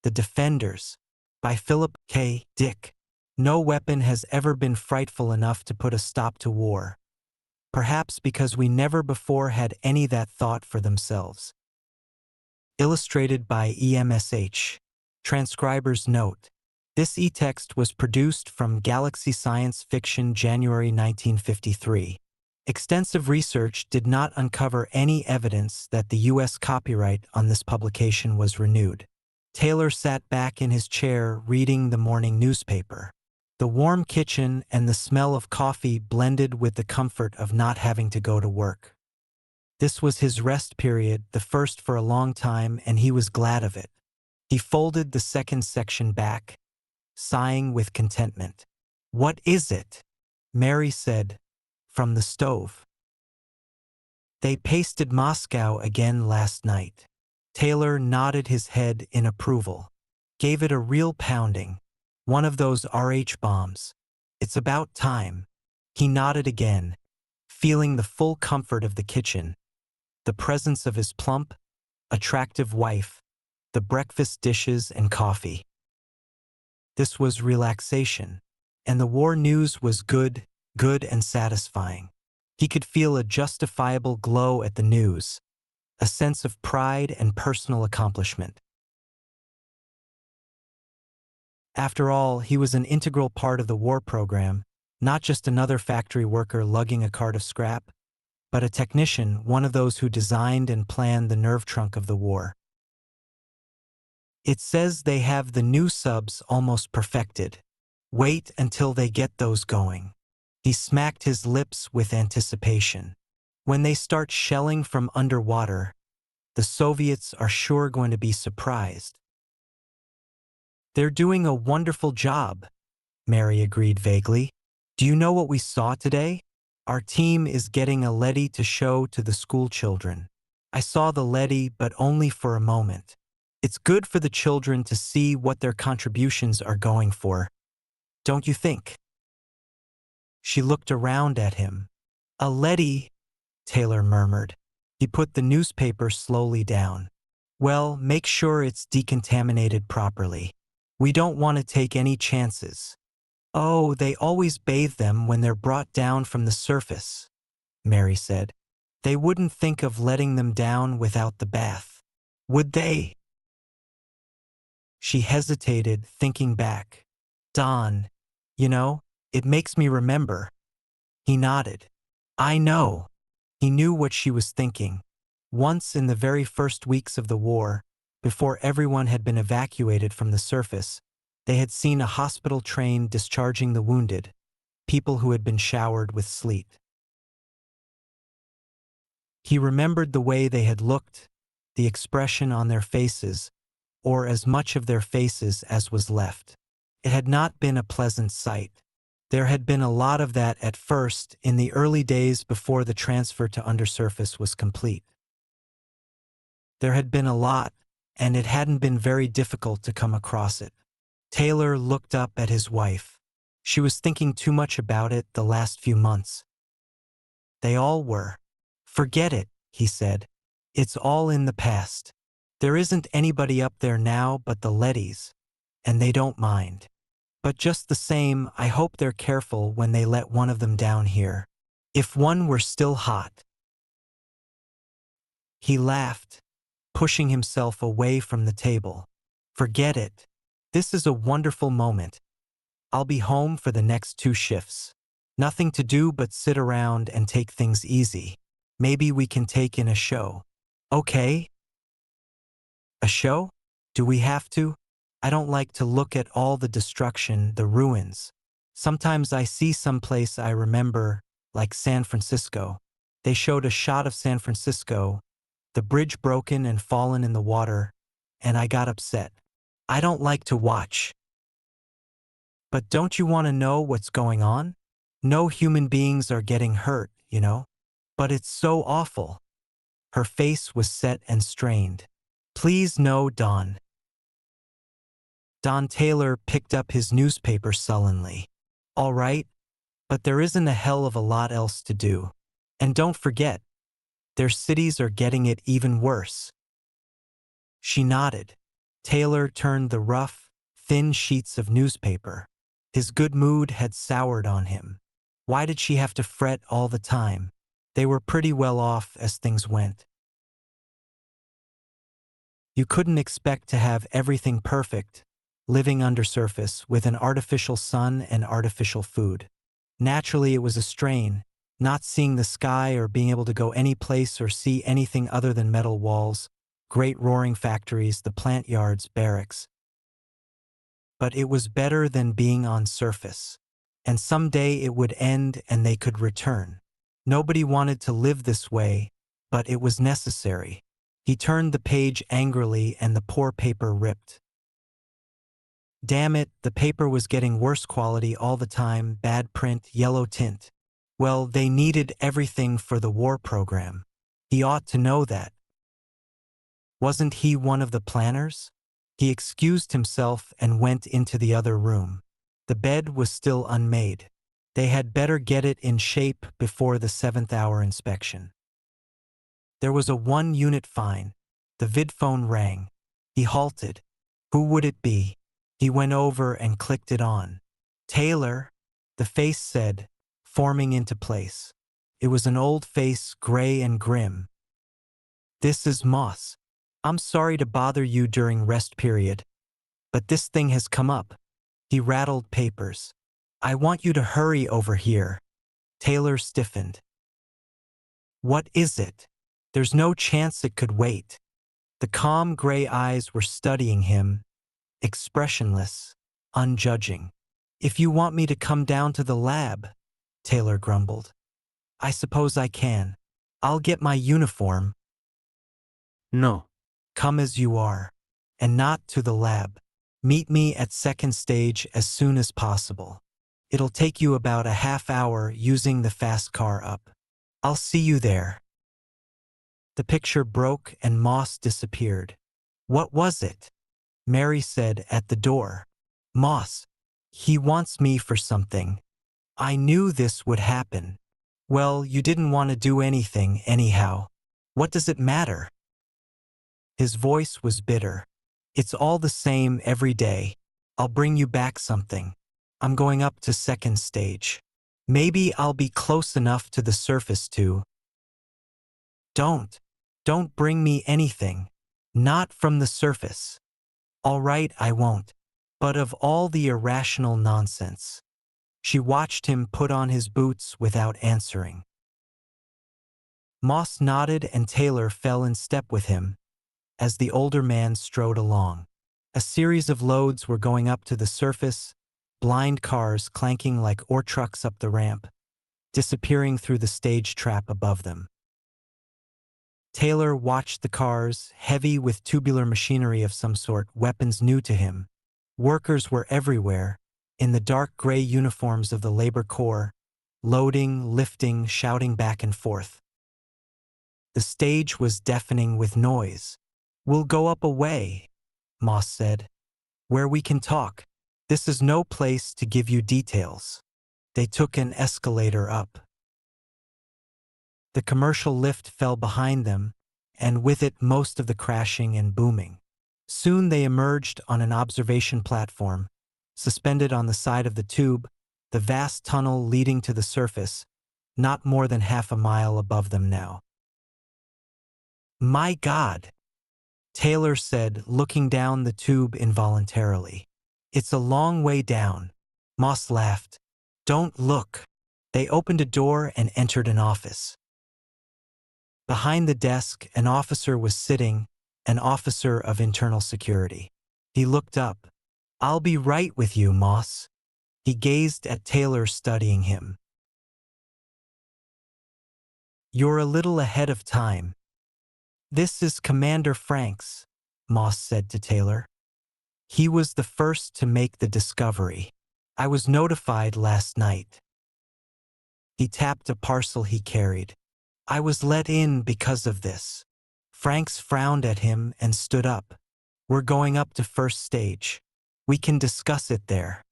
The Defenders, by Philip K. Dick. No weapon has ever been frightful enough to put a stop to war. Perhaps because we never before had any that thought for themselves. Illustrated by EMSH. Transcriber's note. This e-text was produced from Galaxy Science Fiction, January 1953. Extensive research did not uncover any evidence that the U.S. copyright on this publication was renewed. Taylor sat back in his chair reading the morning newspaper. The warm kitchen and the smell of coffee blended with the comfort of not having to go to work. This was his rest period, the first for a long time, and he was glad of it. He folded the second section back, sighing with contentment. "What is it?" Mary said, from the stove. "They pasted Moscow again last night." Taylor nodded his head in approval. "Gave it a real pounding. One of those RH bombs. It's about time." He nodded again, feeling the full comfort of the kitchen, the presence of his plump, attractive wife, the breakfast dishes and coffee. This was relaxation, and the war news was good and satisfying. He could feel a justifiable glow at the news, a sense of pride and personal accomplishment. After all, he was an integral part of the war program, not just another factory worker lugging a cart of scrap, but a technician, one of those who designed and planned the nerve trunk of the war. "It says they have the new subs almost perfected. Wait until they get those going." He smacked his lips with anticipation. "When they start shelling from underwater, the Soviets are sure going to be surprised." "They're doing a wonderful job," Mary agreed vaguely. "Do you know what we saw today? Our team is getting a leady to show to the school children. I saw the leady, but only for a moment. It's good for the children to see what their contributions are going for. Don't you think?" She looked around at him. "A leady," Taylor murmured. He put the newspaper slowly down. "Well, make sure it's decontaminated properly. We don't want to take any chances." "Oh, they always bathe them when they're brought down from the surface," Mary said. "They wouldn't think of letting them down without the bath, would they?" She hesitated, thinking back. "Don, you know, it makes me remember." He nodded. "I know." He knew what she was thinking. Once in the very first weeks of the war, before everyone had been evacuated from the surface, they had seen a hospital train discharging the wounded, people who had been showered with sleet. He remembered the way they had looked, the expression on their faces, or as much of their faces as was left. It had not been a pleasant sight. There had been a lot of that at first, in the early days before the transfer to undersurface was complete. There had been a lot, and it hadn't been very difficult to come across it. Taylor looked up at his wife. She was thinking too much about it the last few months. They all were. "Forget it," he said. "It's all in the past. There isn't anybody up there now but the leadys, and they don't mind. But just the same, I hope they're careful when they let one of them down here. If one were still hot." He laughed, pushing himself away from the table. "Forget it. This is a wonderful moment. I'll be home for the next 2 shifts. Nothing to do but sit around and take things easy. Maybe we can take in a show." "Okay." "A show? Do we have to? I don't like to look at all the destruction, the ruins. Sometimes I see someplace I remember, like San Francisco. They showed a shot of San Francisco, the bridge broken and fallen in the water, and I got upset. I don't like to watch." "But don't you want to know what's going on? No human beings are getting hurt, you know. But it's so awful." Her face was set and strained. "Please no, Don." Don Taylor picked up his newspaper sullenly. "All right, but there isn't a hell of a lot else to do. And don't forget, their cities are getting it even worse." She nodded. Taylor turned the rough, thin sheets of newspaper. His good mood had soured on him. Why did she have to fret all the time? They were pretty well off as things went. You couldn't expect to have everything perfect, living undersurface with an artificial sun and artificial food. Naturally, it was a strain, not seeing the sky or being able to go any place or see anything other than metal walls, great roaring factories, the plant yards, barracks. But it was better than being on surface. And someday it would end and they could return. Nobody wanted to live this way, but it was necessary. He turned the page angrily and the poor paper ripped. Damn it, the paper was getting worse quality all the time, bad print, yellow tint. Well, they needed everything for the war program. He ought to know that. Wasn't he one of the planners? He excused himself and went into the other room. The bed was still unmade. They had better get it in shape before the 7th-hour inspection. There was a 1-unit fine. The vidphone rang. He halted. Who would it be? He went over and clicked it on. Taylor, the face said, forming into place. It was an old face, gray and grim. This is Moss. I'm sorry to bother you during rest period, but this thing has come up. He rattled papers. I want you to hurry over here. Taylor stiffened. What is it? There's no chance it could wait. The calm gray eyes were studying him, expressionless, unjudging. If you want me to come down to the lab, Taylor grumbled. I suppose I can. I'll get my uniform. No. Come as you are, and not to the lab. Meet me at 2nd stage as soon as possible. It'll take you about a half-hour using the fast car up. I'll see you there. The picture broke and Moss disappeared. What was it? Mary said at the door. Moss. He wants me for something. I knew this would happen. Well, you didn't want to do anything anyhow. What does it matter? His voice was bitter. It's all the same every day. I'll bring you back something. I'm going up to 2nd stage. Maybe I'll be close enough to the surface to. Don't bring me anything. Not from the surface. All right, I won't. But of all the irrational nonsense. She watched him put on his boots without answering. Moss nodded and Taylor fell in step with him as the older man strode along. A series of loads were going up to the surface, blind cars clanking like ore trucks up the ramp, disappearing through the stage trap above them. Taylor watched the cars, heavy with tubular machinery of some sort, weapons new to him. Workers were everywhere, in the dark gray uniforms of the labor corps, loading, lifting, shouting back and forth. The stage was deafening with noise. We'll go up a way, Moss said, where we can talk. This is no place to give you details. They took an escalator up. The commercial lift fell behind them, and with it most of the crashing and booming. Soon they emerged on an observation platform, suspended on the side of the tube, the vast tunnel leading to the surface, not more than half a mile above them now. My God, Taylor said, looking down the tube involuntarily. It's a long way down. Moss laughed. Don't look. They opened a door and entered an office. Behind the desk, an officer was sitting, an officer of internal security. He looked up. I'll be right with you, Moss. He gazed at Taylor, studying him. You're a little ahead of time. This is Commander Franks, Moss said to Taylor. He was the first to make the discovery. I was notified last night. He tapped a parcel he carried. I was let in because of this. Franks frowned at him and stood up. We're going up to 1st stage. We can discuss it there.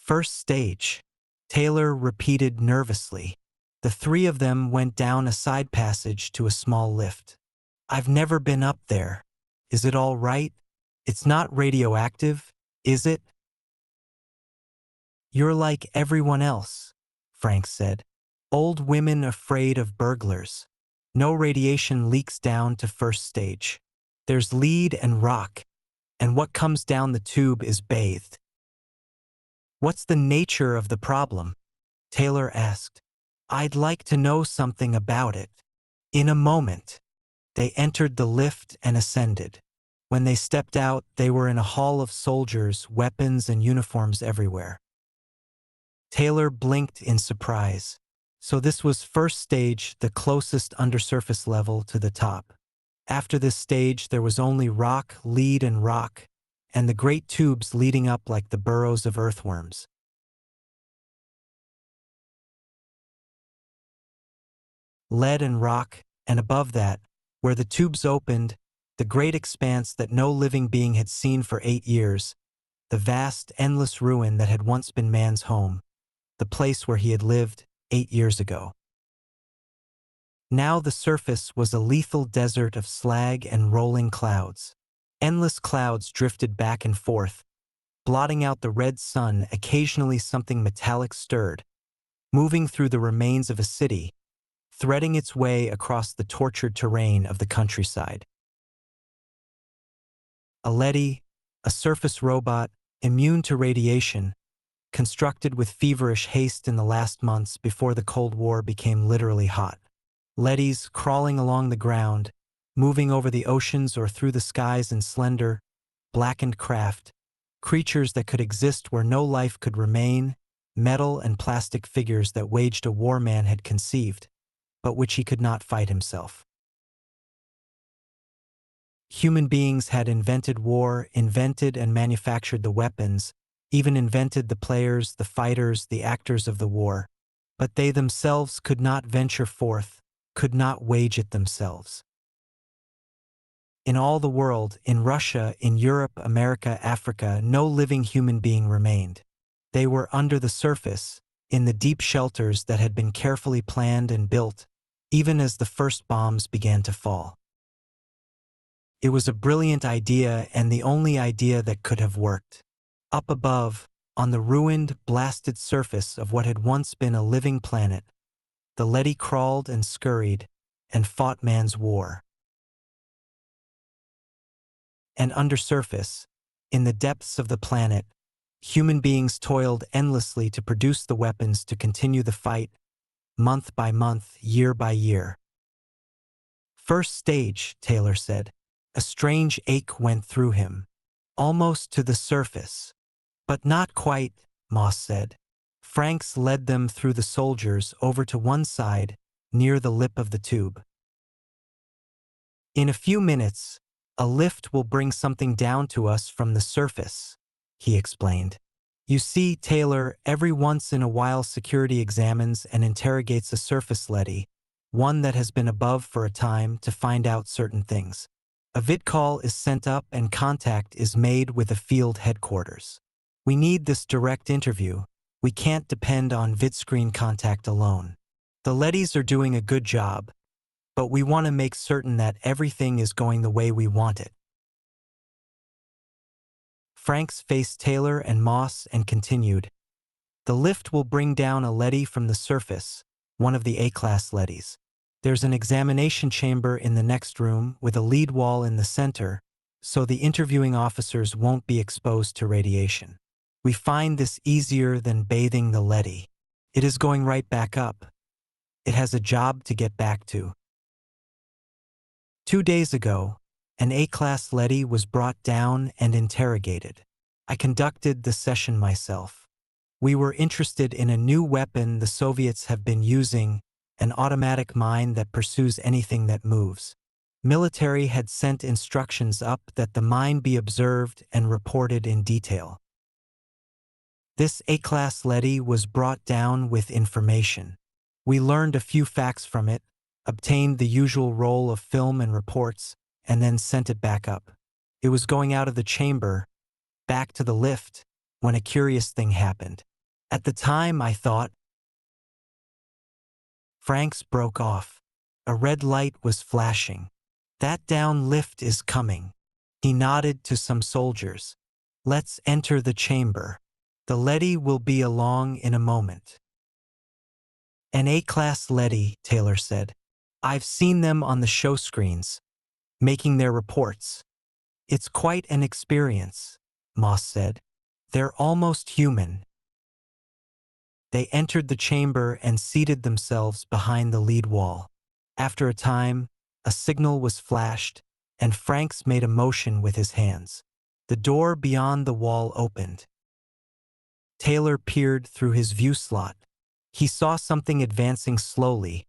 1st stage, Taylor repeated nervously. The 3 of them went down a side passage to a small lift. I've never been up there. Is it all right? It's not radioactive, is it? You're like everyone else, Frank said. Old women afraid of burglars. No radiation leaks down to first stage. There's lead and rock, and what comes down the tube is bathed. What's the nature of the problem? Taylor asked. I'd like to know something about it. In a moment. They entered the lift and ascended. When they stepped out, they were in a hall of soldiers, weapons and uniforms everywhere. Taylor blinked in surprise. So this was first stage, the closest undersurface level to the top. After this stage, there was only rock, lead and rock, and the great tubes leading up like the burrows of earthworms. Lead and rock, and above that, where the tubes opened, the great expanse that no living being had seen for 8 years, the vast, endless ruin that had once been man's home, the place where he had lived 8 years ago. Now the surface was a lethal desert of slag and rolling clouds. Endless clouds drifted back and forth, blotting out the red sun. Occasionally something metallic stirred, moving through the remains of a city, threading its way across the tortured terrain of the countryside. A leady, a surface robot, immune to radiation, constructed with feverish haste in the last months before the Cold War became literally hot. Leddies crawling along the ground, moving over the oceans or through the skies in slender, blackened craft, creatures that could exist where no life could remain, metal and plastic figures that waged a war man had conceived, but which he could not fight himself. Human beings had invented war, invented and manufactured the weapons, even invented the players, the fighters, the actors of the war, but they themselves could not venture forth, could not wage it themselves. In all the world, in Russia, in Europe, America, Africa, no living human being remained. They were under the surface, in the deep shelters that had been carefully planned and built, even as the first bombs began to fall. It was a brilliant idea and the only idea that could have worked. Up above, on the ruined, blasted surface of what had once been a living planet, the leady crawled and scurried and fought man's war. And undersurface, in the depths of the planet, human beings toiled endlessly to produce the weapons to continue the fight, month by month, year by year. First stage, Taylor said. A strange ache went through him, almost to the surface. But not quite, Moss said. Franks led them through the soldiers over to one side, near the lip of the tube. In a few minutes, a lift will bring something down to us from the surface, he explained. You see, Taylor, every once in a while security examines and interrogates a surface leady, one that has been above for a time, to find out certain things. A vidcall is sent up and contact is made with a field headquarters. We need this direct interview. We can't depend on vidscreen contact alone. The leadies are doing a good job, but we want to make certain that everything is going the way we want it. Franks faced Taylor and Moss and continued. The lift will bring down a leady from the surface, one of the A-class leadies. There's an examination chamber in the next room with a lead wall in the center, so the interviewing officers won't be exposed to radiation. We find this easier than bathing the leady. It is going right back up. It has a job to get back to. 2 days ago, an A-class leady was brought down and interrogated. I conducted the session myself. We were interested in a new weapon the Soviets have been using, an automatic mine that pursues anything that moves. Military had sent instructions up that the mine be observed and reported in detail. This A-class leady was brought down with information. We learned a few facts from it, obtained the usual roll of film and reports, and then sent it back up. It was going out of the chamber, back to the lift, when a curious thing happened. At the time, I thought... Franks broke off. A red light was flashing. That down lift is coming. He nodded to some soldiers. Let's enter the chamber. The leady will be along in a moment. An A-class leady, Taylor said. I've seen them on the show screens, making their reports. It's quite an experience, Moss said. They're almost human. They entered the chamber and seated themselves behind the lead wall. After a time, a signal was flashed, and Franks made a motion with his hands. The door beyond the wall opened. Taylor peered through his view slot. He saw something advancing slowly,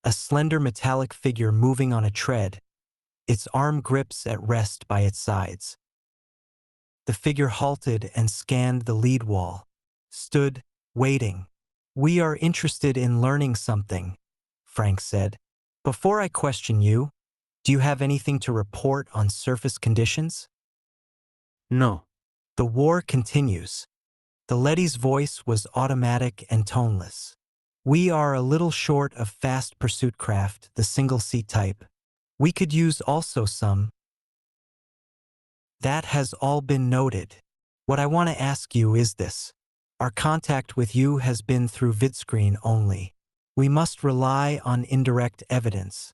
a slender metallic figure moving on a tread, its arm grips at rest by its sides. The figure halted and scanned the lead wall, stood, waiting. We are interested in learning something, Frank said. Before I question you, do you have anything to report on surface conditions? No. The war continues. The leady's voice was automatic and toneless. We are a little short of fast pursuit craft, the single-seat type. We could use also some. That has all been noted. What I want to ask you is this. Our contact with you has been through vidscreen only. We must rely on indirect evidence,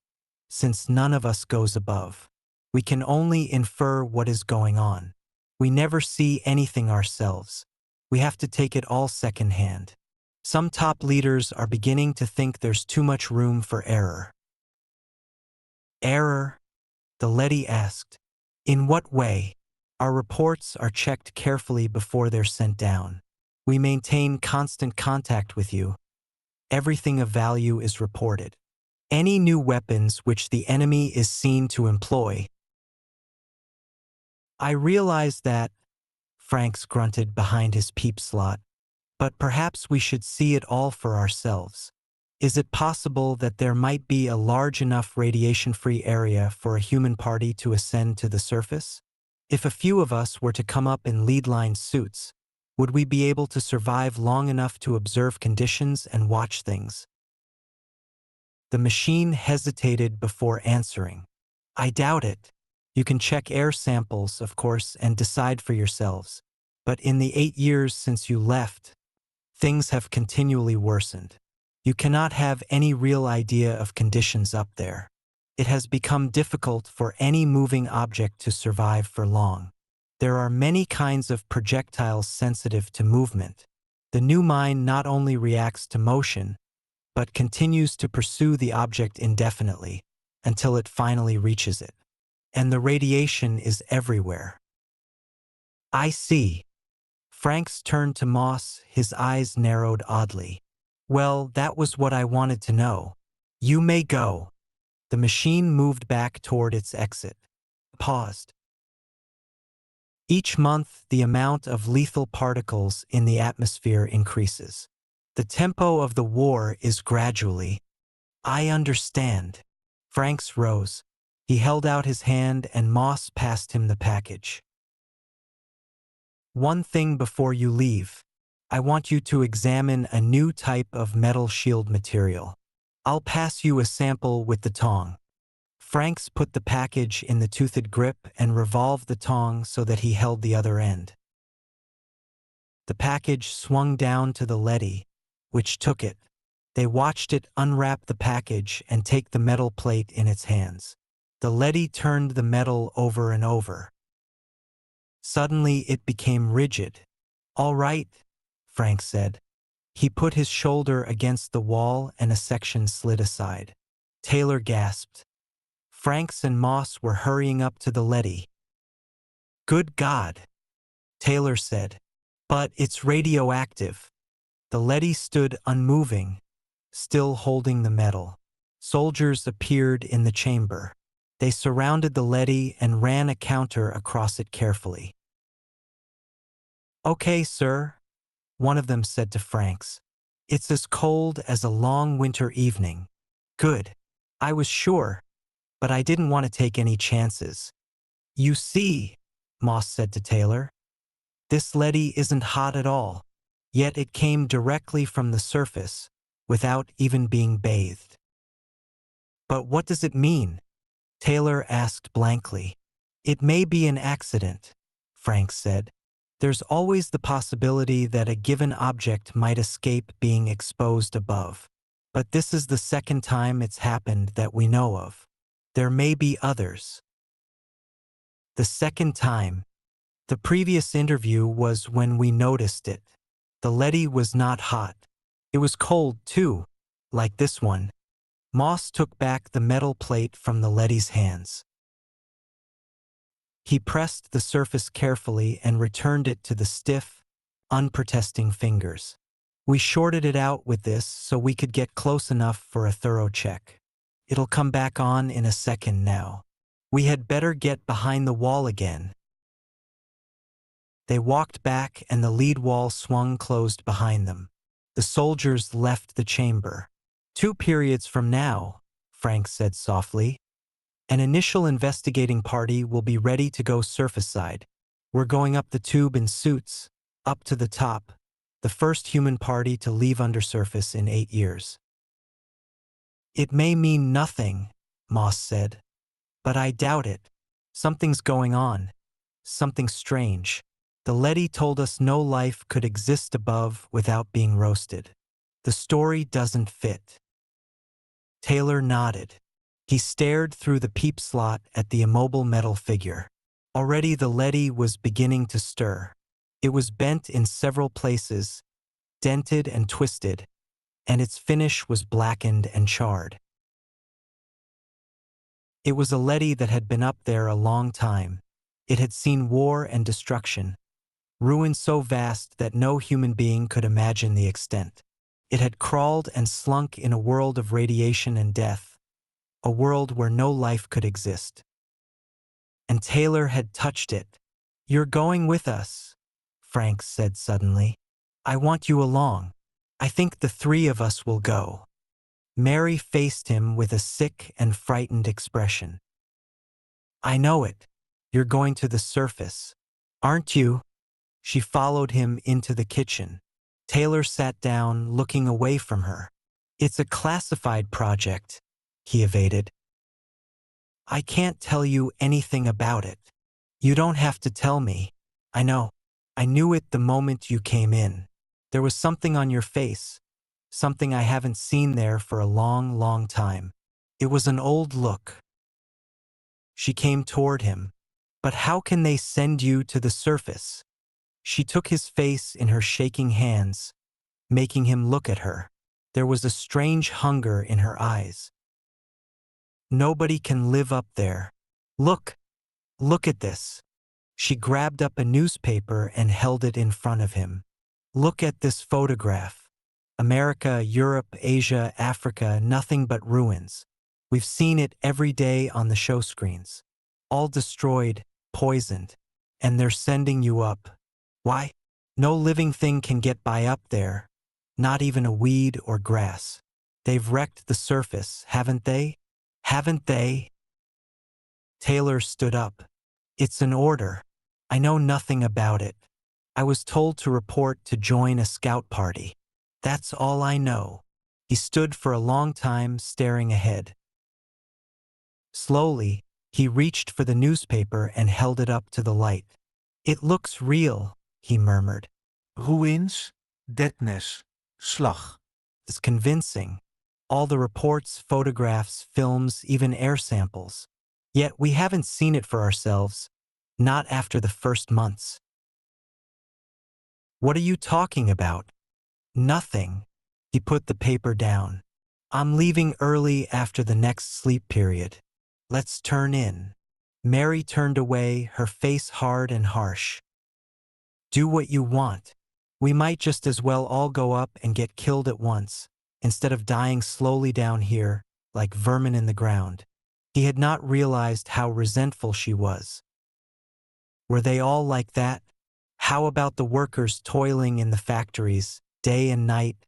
since none of us goes above. We can only infer what is going on. We never see anything ourselves. We have to take it all secondhand. Some top leaders are beginning to think there's too much room for error. Error? The leady asked. In what way? Our reports are checked carefully before they're sent down. We maintain constant contact with you. Everything of value is reported. Any new weapons which the enemy is seen to employ. I realize that, Franks grunted behind his peep slot, but perhaps we should see it all for ourselves. Is it possible that there might be a large enough radiation-free area for a human party to ascend to the surface? If a few of us were to come up in lead-line suits, would we be able to survive long enough to observe conditions and watch things? The machine hesitated before answering. I doubt it. You can check air samples, of course, and decide for yourselves. But in the 8 years since you left, things have continually worsened. You cannot have any real idea of conditions up there. It has become difficult for any moving object to survive for long. There are many kinds of projectiles sensitive to movement. The new mine not only reacts to motion, but continues to pursue the object indefinitely until it finally reaches it. And the radiation is everywhere. I see. Franks turned to Moss, his eyes narrowed oddly. Well, that was what I wanted to know. You may go. The machine moved back toward its exit. Paused. Each month, the amount of lethal particles in the atmosphere increases. The tempo of the war is gradually. I understand. Franks rose. He held out his hand and Moss passed him the package. One thing before you leave. I want you to examine a new type of metal shield material. I'll pass you a sample with the tong. Franks put the package in the toothed grip and revolved the tong so that he held the other end. The package swung down to the leady, which took it. They watched it unwrap the package and take the metal plate in its hands. The leady turned the metal over and over. Suddenly it became rigid. All right, Frank said. He put his shoulder against the wall and a section slid aside. Taylor gasped. Franks and Moss were hurrying up to the leady. Good God, Taylor said. But it's radioactive. The leady stood unmoving, still holding the metal. Soldiers appeared in the chamber. They surrounded the leady and ran a counter across it carefully. Okay, sir, one of them said to Franks. It's as cold as a long winter evening. Good. I was sure, but I didn't want to take any chances. You see, Moss said to Taylor, this leady isn't hot at all, yet it came directly from the surface, without even being bathed. But what does it mean? Taylor asked blankly. It may be an accident, Frank said. There's always the possibility that a given object might escape being exposed above. But this is the second time it's happened that we know of. There may be others. The second time. The previous interview was when we noticed it. The leady was not hot. It was cold, too, like this one. Moss took back the metal plate from the leady's hands. He pressed the surface carefully and returned it to the stiff, unprotesting fingers. We shorted it out with this so we could get close enough for a thorough check. It'll come back on in a second now. We had better get behind the wall again. They walked back and the lead wall swung closed behind them. The soldiers left the chamber. 2 periods from now, Frank said softly. An initial investigating party will be ready to go surface side. We're going up the tube in suits, up to the top, the first human party to leave undersurface in 8 years. It may mean nothing, Moss said, but I doubt it. Something's going on. Something strange. The leady told us no life could exist above without being roasted. The story doesn't fit. Taylor nodded. He stared through the peep slot at the immobile metal figure. Already the leady was beginning to stir. It was bent in several places, dented and twisted, and its finish was blackened and charred. It was a leady that had been up there a long time. It had seen war and destruction, ruin so vast that no human being could imagine the extent. It had crawled and slunk in a world of radiation and death, a world where no life could exist. And Taylor had touched it. "You're going with us," Frank said suddenly. "I want you along. I think the 3 of us will go." Mary faced him with a sick and frightened expression. "I know it. You're going to the surface, aren't you?" She followed him into the kitchen. Taylor sat down, looking away from her. "It's a classified project," he evaded. "I can't tell you anything about it. You don't have to tell me. I know. I knew it the moment you came in. There was something on your face, something I haven't seen there for a long, long time. It was an old look." She came toward him. "But how can they send you to the surface?" She took his face in her shaking hands, making him look at her. There was a strange hunger in her eyes. "Nobody can live up there. Look at this." She grabbed up a newspaper and held it in front of him. "Look at this photograph. America, Europe, Asia, Africa, nothing but ruins. We've seen it every day on the show screens. All destroyed, poisoned, and they're sending you up. Why? No living thing can get by up there, not even a weed or grass. They've wrecked the surface, haven't they? Haven't they?" Taylor stood up. "It's an order. I know nothing about it. I was told to report to join a scout party. That's all I know." He stood for a long time, staring ahead. Slowly, he reached for the newspaper and held it up to the light. "It looks real," he murmured. Ruïns, deadness, slag. "It's convincing. All the reports, photographs, films, even air samples. Yet we haven't seen it for ourselves, not after the first months." "What are you talking about?" "Nothing." He put the paper down. "I'm leaving early after the next sleep period. Let's turn in." Mary turned away, her face hard and harsh. "Do what you want. We might just as well all go up and get killed at once, instead of dying slowly down here, like vermin in the ground." He had not realized how resentful she was. Were they all like that? How about the workers toiling in the factories, day and night,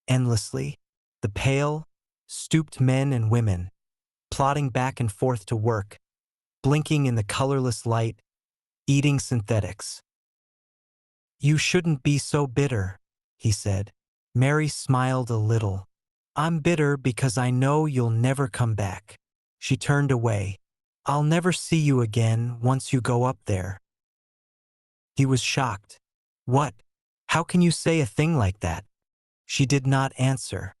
endlessly? The pale, stooped men and women, plodding back and forth to work, blinking in the colorless light, eating synthetics. "You shouldn't be so bitter," he said. Mary smiled a little. "I'm bitter because I know you'll never come back." She turned away. I'll never see you again once you go up there. He was shocked. What? How can you say a thing like that? She did not answer.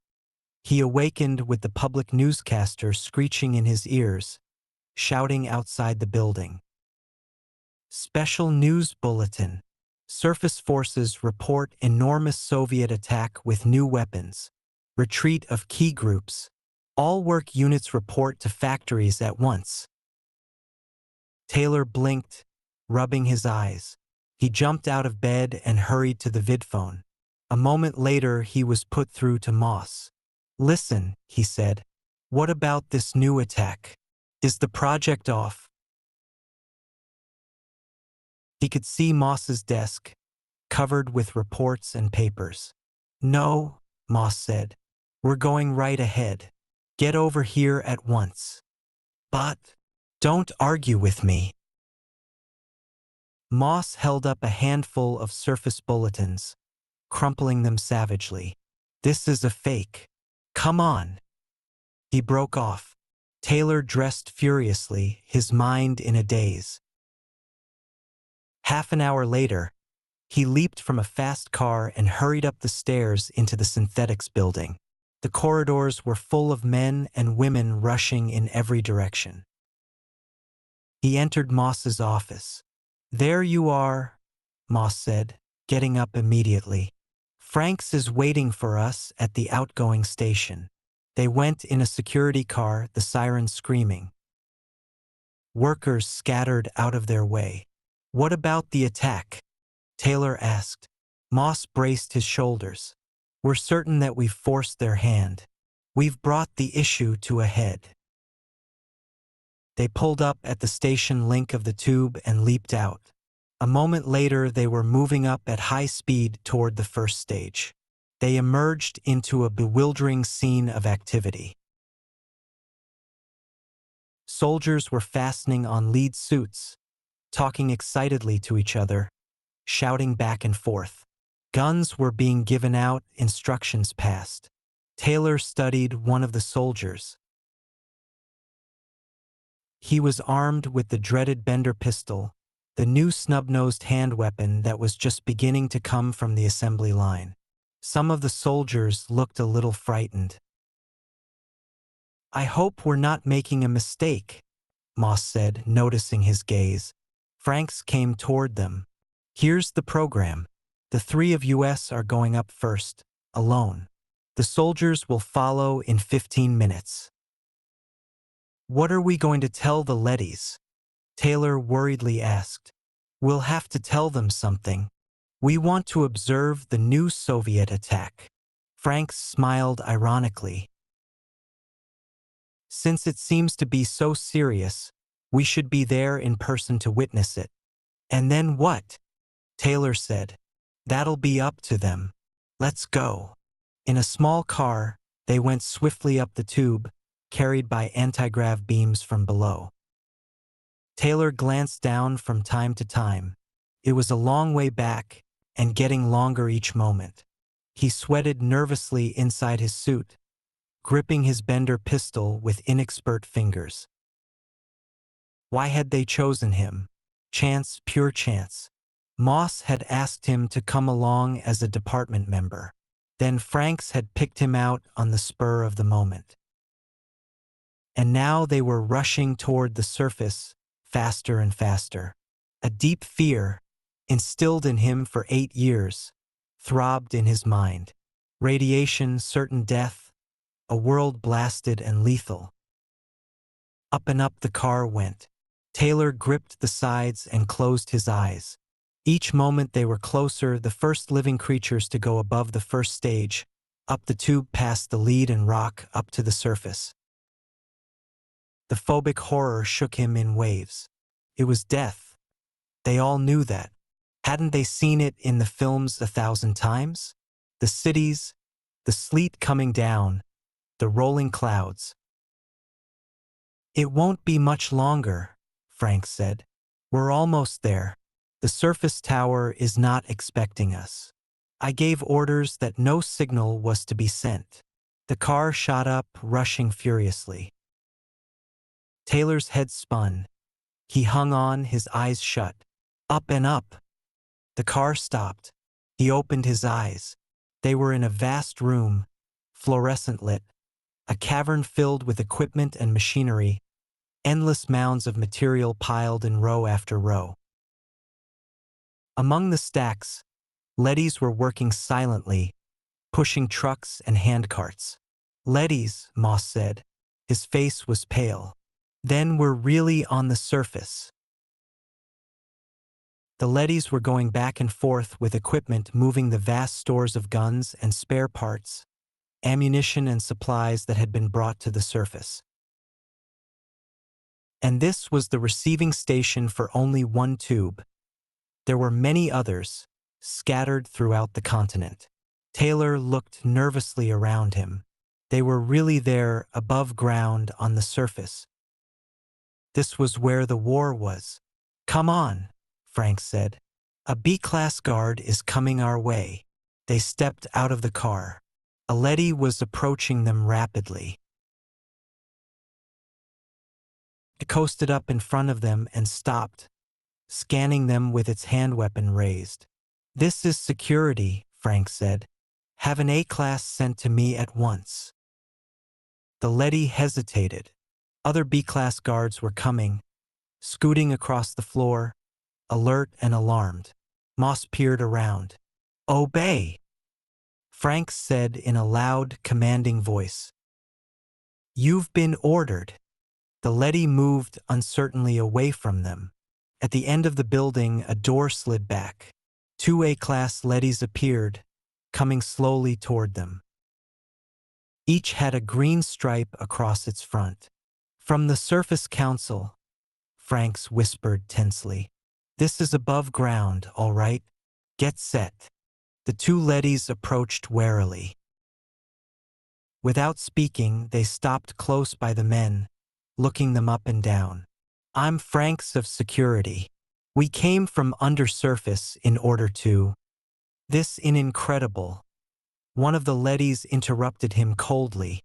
He awakened with the public newscaster screeching in his ears, shouting outside the building. Special News Bulletin. Surface forces report enormous Soviet attack with new weapons. Retreat of key groups. All work units report to factories at once. Taylor blinked, rubbing his eyes. He jumped out of bed and hurried to the vidphone. A moment later, he was put through to Moss. Listen, he said. What about this new attack? Is the project off? He could see Moss's desk, covered with reports and papers. No, Moss said. We're going right ahead. Get over here at once. But don't argue with me. Moss held up a handful of surface bulletins, crumpling them savagely. This is a fake. Come on. He broke off. Taylor dressed furiously, his mind in a daze. Half an hour later, he leaped from a fast car and hurried up the stairs into the synthetics building. The corridors were full of men and women rushing in every direction. He entered Moss's office. There you are, Moss said, getting up immediately. Franks is waiting for us at the outgoing station. They went in a security car, the siren screaming. Workers scattered out of their way. What about the attack? Taylor asked. Moss braced his shoulders. We're certain that we've forced their hand. We've brought the issue to a head. They pulled up at the station link of the tube and leaped out. A moment later, they were moving up at high speed toward the first stage. They emerged into a bewildering scene of activity. Soldiers were fastening on lead suits, talking excitedly to each other, shouting back and forth. Guns were being given out, instructions passed. Taylor studied one of the soldiers. He was armed with the dreaded Bender pistol, the new snub-nosed hand weapon that was just beginning to come from the assembly line. Some of the soldiers looked a little frightened. I hope we're not making a mistake, Moss said, noticing his gaze. Franks came toward them. Here's the program. The three of us are going up first, alone. The soldiers will follow in 15 minutes. What are we going to tell the leadys? Taylor worriedly asked. We'll have to tell them something. We want to observe the new Soviet attack. Franks smiled ironically. Since it seems to be so serious, we should be there in person to witness it. And then what? Taylor said. That'll be up to them. Let's go. In a small car, they went swiftly up the tube, carried by anti-grav beams from below. Taylor glanced down from time to time. It was a long way back, and getting longer each moment. He sweated nervously inside his suit, gripping his Bender pistol with inexpert fingers. Why had they chosen him? Chance, pure chance. Moss had asked him to come along as a department member. Then Franks had picked him out on the spur of the moment. And now they were rushing toward the surface, faster and faster. A deep fear, instilled in him for 8 years, throbbed in his mind. Radiation, certain death, a world blasted and lethal. Up and up the car went. Taylor gripped the sides and closed his eyes. Each moment they were closer, the first living creatures to go above the first stage, up the tube past the lead and rock, up to the surface. The phobic horror shook him in waves. It was death. They all knew that. Hadn't they seen it in the films 1,000 times? The cities, the sleet coming down, the rolling clouds. It won't be much longer, Frank said. We're almost there. The surface tower is not expecting us. I gave orders that no signal was to be sent. The car shot up, rushing furiously. Taylor's head spun. He hung on, his eyes shut. Up and up. The car stopped. He opened his eyes. They were in a vast room, fluorescent lit, a cavern filled with equipment and machinery, endless mounds of material piled in row after row. Among the stacks, leadys were working silently, pushing trucks and handcarts. Leadys, Moss said. His face was pale. Then we're really on the surface. The leadys were going back and forth with equipment moving the vast stores of guns and spare parts, ammunition and supplies that had been brought to the surface. And this was the receiving station for only one tube. There were many others, scattered throughout the continent. Taylor looked nervously around him. They were really there, above ground, on the surface. This was where the war was. Come on, Frank said. A B-class guard is coming our way. They stepped out of the car. A leady was approaching them rapidly. It coasted up in front of them and stopped, scanning them with its hand weapon raised. This is security, Frank said. Have an A-class sent to me at once. The leady hesitated. Other B-class guards were coming, scooting across the floor, alert and alarmed. Moss peered around. Obey, Frank said in a loud, commanding voice. You've been ordered. The leady moved uncertainly away from them. At the end of the building, a door slid back. Two A-class leadys appeared, coming slowly toward them. Each had a green stripe across its front. From the Surface Council, Franks whispered tensely. This is above ground, all right? Get set. The two leadys approached warily. Without speaking, they stopped close by the men, looking them up and down. I'm Franks of security. We came from undersurface in order to. This is incredible. One of the leadys interrupted him coldly.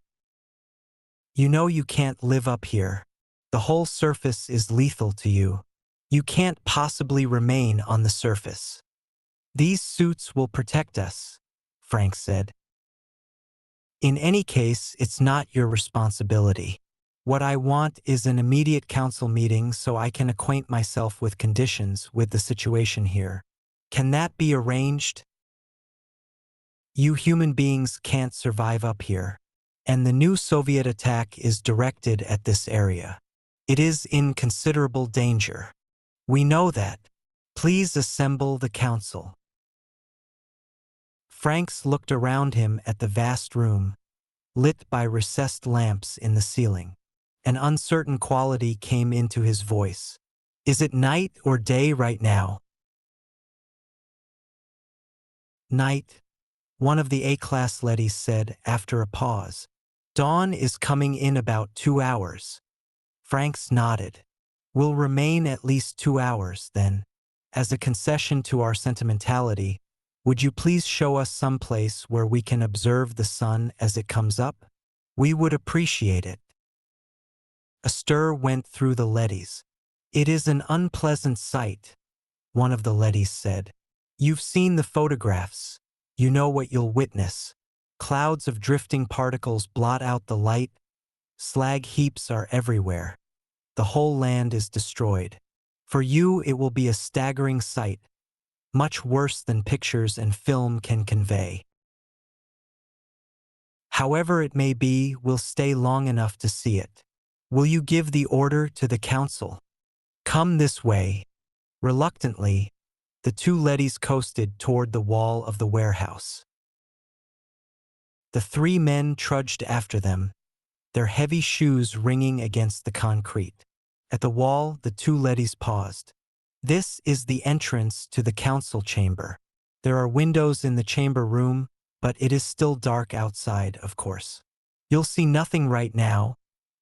You know you can't live up here. The whole surface is lethal to you. You can't possibly remain on the surface. These suits will protect us, Frank said. In any case, it's not your responsibility. What I want is an immediate council meeting so I can acquaint myself with conditions with the situation here. Can that be arranged? You human beings can't survive up here, and the new Soviet attack is directed at this area. It is in considerable danger. We know that. Please assemble the council. Franks looked around him at the vast room, lit by recessed lamps in the ceiling. An uncertain quality came into his voice. Is it night or day right now? Night, one of the A-class leadys said after a pause. Dawn is coming in about 2 hours. Franks nodded. We'll remain at least 2 hours, then. As a concession to our sentimentality, would you please show us some place where we can observe the sun as it comes up? We would appreciate it. A stir went through the leadys. It is an unpleasant sight, one of the leadys said. You've seen the photographs. You know what you'll witness. Clouds of drifting particles blot out the light. Slag heaps are everywhere. The whole land is destroyed. For you, it will be a staggering sight, much worse than pictures and film can convey. However it may be, we'll stay long enough to see it. Will you give the order to the council? Come this way. Reluctantly, the two leadys coasted toward the wall of the warehouse. The three men trudged after them, their heavy shoes ringing against the concrete. At the wall, the two leadys paused. This is the entrance to the council chamber. There are windows in the chamber room, but it is still dark outside, of course. You'll see nothing right now,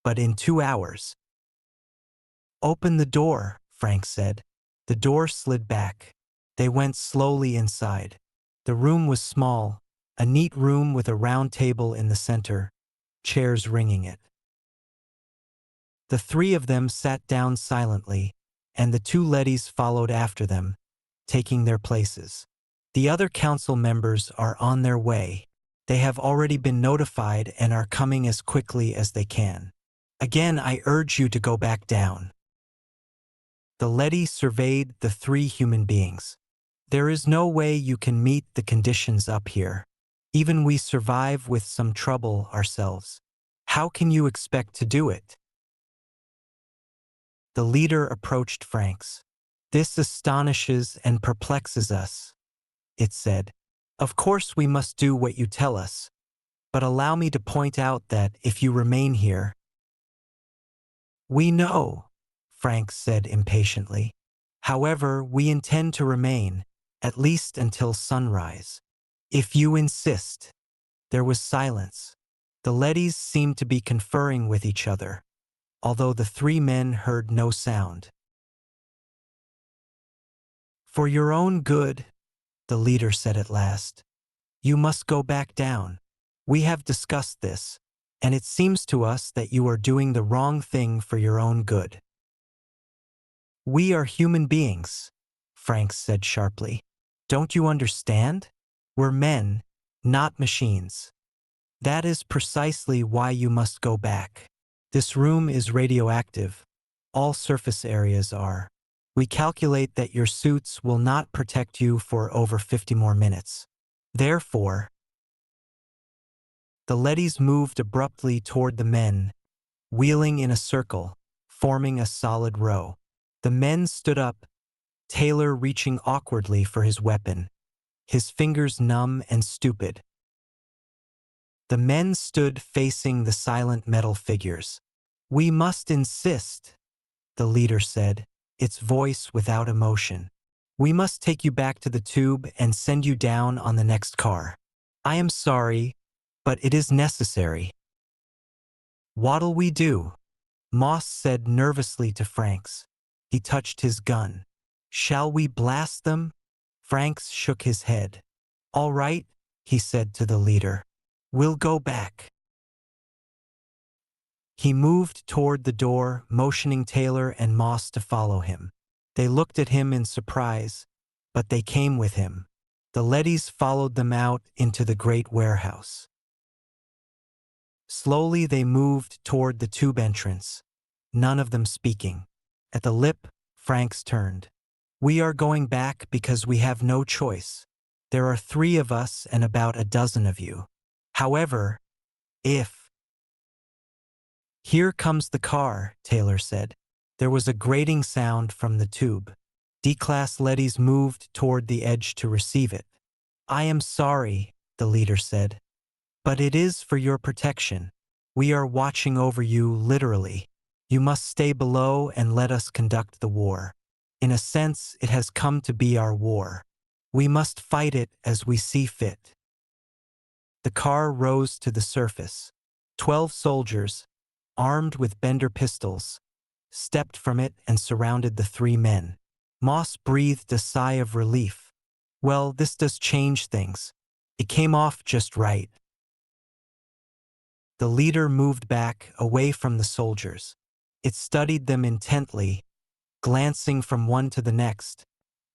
but in 2 hours. Open the door, Frank said. The door slid back. They went slowly inside. The room was small, a neat room with a round table in the center, chairs ringing it. The three of them sat down silently, and the two leadys followed after them, taking their places. The other council members are on their way. They have already been notified and are coming as quickly as they can. Again, I urge you to go back down. The leady surveyed the three human beings. There is no way you can meet the conditions up here. Even we survive with some trouble ourselves. How can you expect to do it? The leader approached Franks. This astonishes and perplexes us, it said. Of course we must do what you tell us, but allow me to point out that if you remain here— We know, Franks said impatiently. However, we intend to remain, at least until sunrise. If you insist. There was silence. The leadys seemed to be conferring with each other, although the three men heard no sound. For your own good, the leader said at last, you must go back down. We have discussed this, and it seems to us that you are doing the wrong thing for your own good. We are human beings, Franks said sharply. Don't you understand? We're men, not machines. That is precisely why you must go back. This room is radioactive. All surface areas are. We calculate that your suits will not protect you for over 50 more minutes. Therefore, the leadys moved abruptly toward the men, wheeling in a circle, forming a solid row. The men stood up, Taylor reaching awkwardly for his weapon, his fingers numb and stupid. The men stood facing the silent metal figures. We must insist, the leader said, its voice without emotion. We must take you back to the tube and send you down on the next car. I am sorry, but it is necessary. What'll we do? Moss said nervously to Franks. He touched his gun. Shall we blast them? Franks shook his head. All right, he said to the leader. We'll go back. He moved toward the door, motioning Taylor and Moss to follow him. They looked at him in surprise, but they came with him. The leadys followed them out into the great warehouse. Slowly they moved toward the tube entrance, none of them speaking. At the lip, Franks turned. We are going back because we have no choice. There are 3 of us and about a dozen of you. However, if— Here comes the car, Taylor said. There was a grating sound from the tube. D-class leadys moved toward the edge to receive it. I am sorry, the leader said, but it is for your protection. We are watching over you literally. You must stay below and let us conduct the war. In a sense, it has come to be our war. We must fight it as we see fit. The car rose to the surface. 12 soldiers, armed with Bender pistols, stepped from it and surrounded the 3 men. Moss breathed a sigh of relief. Well, this does change things. It came off just right. The leader moved back, away from the soldiers. It studied them intently, glancing from one to the next,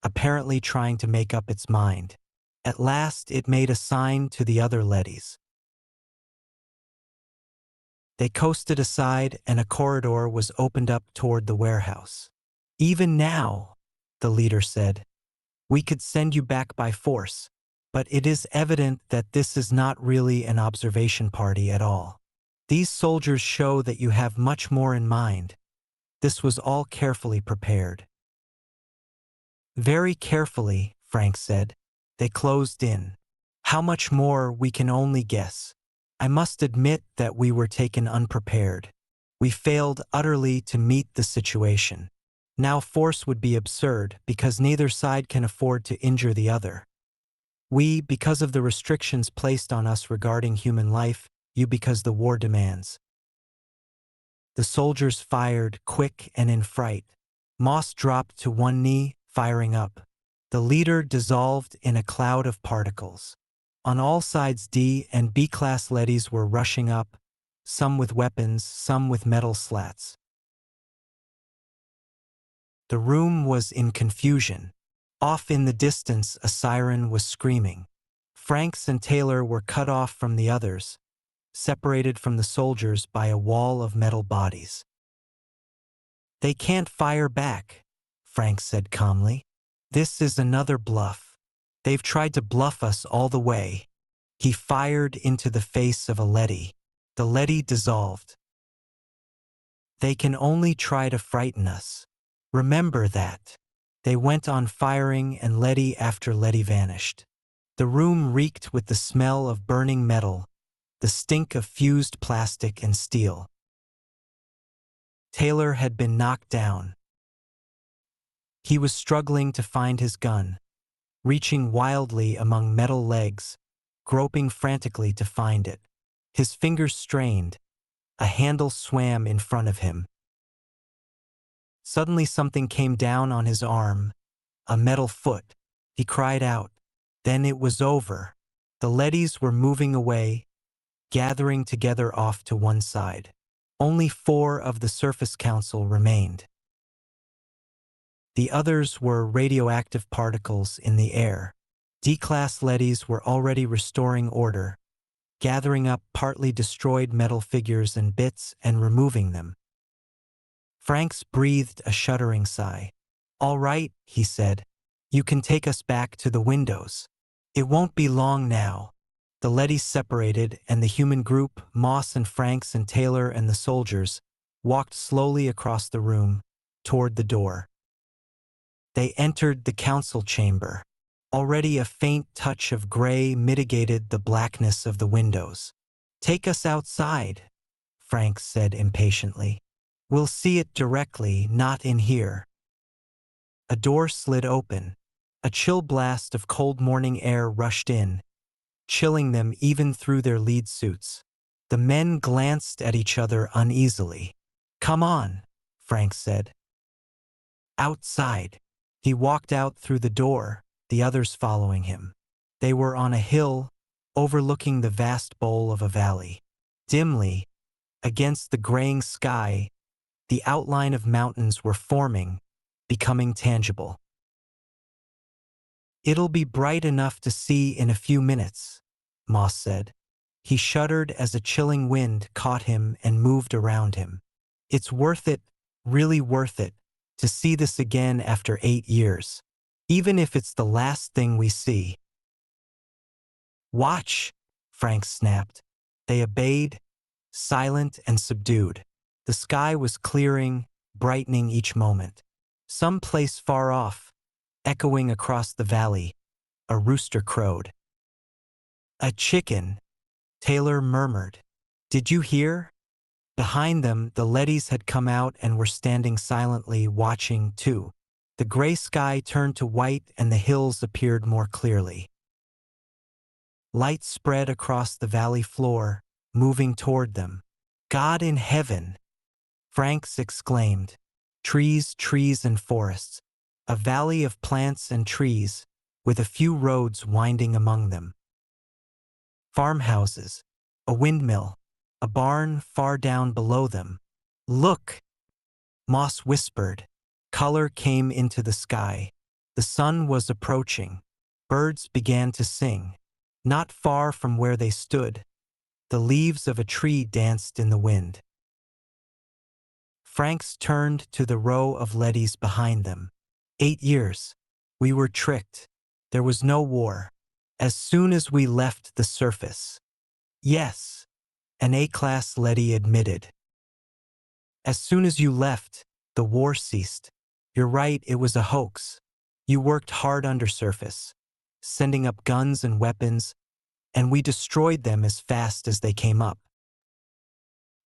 apparently trying to make up its mind. At last it made a sign to the other leadys. They coasted aside and a corridor was opened up toward the warehouse. Even now, the leader said, we could send you back by force, but it is evident that this is not really an observation party at all. These soldiers show that you have much more in mind. This was all carefully prepared. Very carefully, Frank said. They closed in. How much more we can only guess. I must admit that we were taken unprepared. We failed utterly to meet the situation. Now force would be absurd because neither side can afford to injure the other. We, because of the restrictions placed on us regarding human life, you because the war demands. The soldiers fired, quick and in fright. Moss dropped to one knee, firing up. The leader dissolved in a cloud of particles. On all sides D and B-class leadys were rushing up, some with weapons, some with metal slats. The room was in confusion. Off in the distance, a siren was screaming. Franks and Taylor were cut off from the others, separated from the soldiers by a wall of metal bodies. "They can't fire back," Frank said calmly. "This is another bluff. They've tried to bluff us all the way." He fired into the face of a leady. The leady dissolved. "They can only try to frighten us. Remember that." They went on firing, and leady after leady vanished. The room reeked with the smell of burning metal, the stink of fused plastic and steel. Taylor had been knocked down. He was struggling to find his gun, reaching wildly among metal legs, groping frantically to find it. His fingers strained. A handle swam in front of him. Suddenly something came down on his arm, a metal foot. He cried out. Then it was over. The leadys were moving away, gathering together off to one side. Only 4 of the Surface Council remained. The others were radioactive particles in the air. D-class leadys were already restoring order, gathering up partly destroyed metal figures and bits and removing them. Franks breathed a shuddering sigh. "All right," he said. "You can take us back to the windows. It won't be long now." The leadys separated, and the human group, Moss and Franks and Taylor and the soldiers, walked slowly across the room, toward the door. They entered the council chamber. Already a faint touch of gray mitigated the blackness of the windows. "Take us outside," Franks said impatiently. "We'll see it directly, not in here." A door slid open. A chill blast of cold morning air rushed in, chilling them even through their lead suits. The men glanced at each other uneasily. "Come on," Frank said. "Outside." He walked out through the door, the others following him. They were on a hill, overlooking the vast bowl of a valley. Dimly, against the graying sky, the outline of mountains were forming, becoming tangible. "It'll be bright enough to see in a few minutes," Moss said. He shuddered as a chilling wind caught him and moved around him. "It's worth it, really worth it, to see this again after 8 years. Even if it's the last thing we see." "Watch," Frank snapped. They obeyed, silent and subdued. The sky was clearing, brightening each moment. Some place far off, echoing across the valley, a rooster crowed. "A chicken," Taylor murmured. "Did you hear?" Behind them, the leadys had come out and were standing silently, watching too. The gray sky turned to white and the hills appeared more clearly. Light spread across the valley floor, moving toward them. "God in heaven!" Franks exclaimed. Trees, trees and forests. A valley of plants and trees, with a few roads winding among them. Farmhouses, a windmill, a barn far down below them. "Look!" Moss whispered. Color came into the sky. The sun was approaching. Birds began to sing. Not far from where they stood, the leaves of a tree danced in the wind. Franks turned to the row of leadys behind them. 8 years. We were tricked. There was no war. As soon as we left the surface. Yes, an A-class leady admitted. As soon as you left, the war ceased. You're right, it was a hoax. You worked hard undersurface, sending up guns and weapons, and we destroyed them as fast as they came up.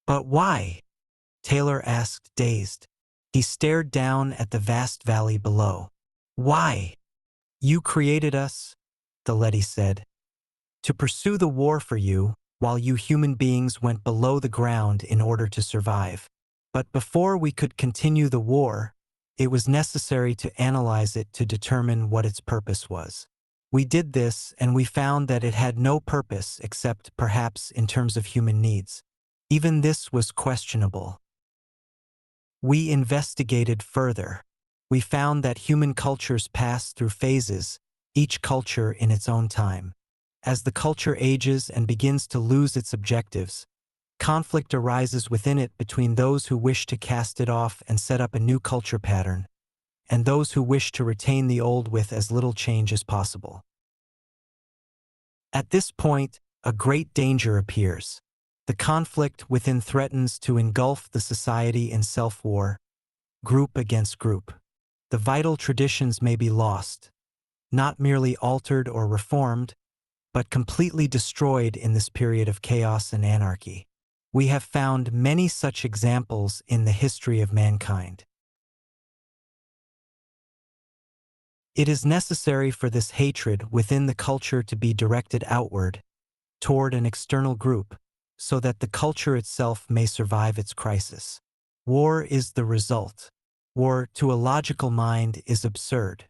"But why?" Taylor asked, dazed. He stared down at the vast valley below. "Why?" "You created us," the leady said, "to pursue the war for you, while you human beings went below the ground in order to survive. But before we could continue the war, it was necessary to analyze it to determine what its purpose was. We did this, and we found that it had no purpose except perhaps in terms of human needs. Even this was questionable. We investigated further. We found that human cultures pass through phases, each culture in its own time. As the culture ages and begins to lose its objectives, conflict arises within it between those who wish to cast it off and set up a new culture pattern, and those who wish to retain the old with as little change as possible. At this point, a great danger appears. The conflict within threatens to engulf the society in self-war, group against group. The vital traditions may be lost, not merely altered or reformed, but completely destroyed in this period of chaos and anarchy. We have found many such examples in the history of mankind. It is necessary for this hatred within the culture to be directed outward, toward an external group, so that the culture itself may survive its crisis. War is the result. War, to a logical mind, is absurd.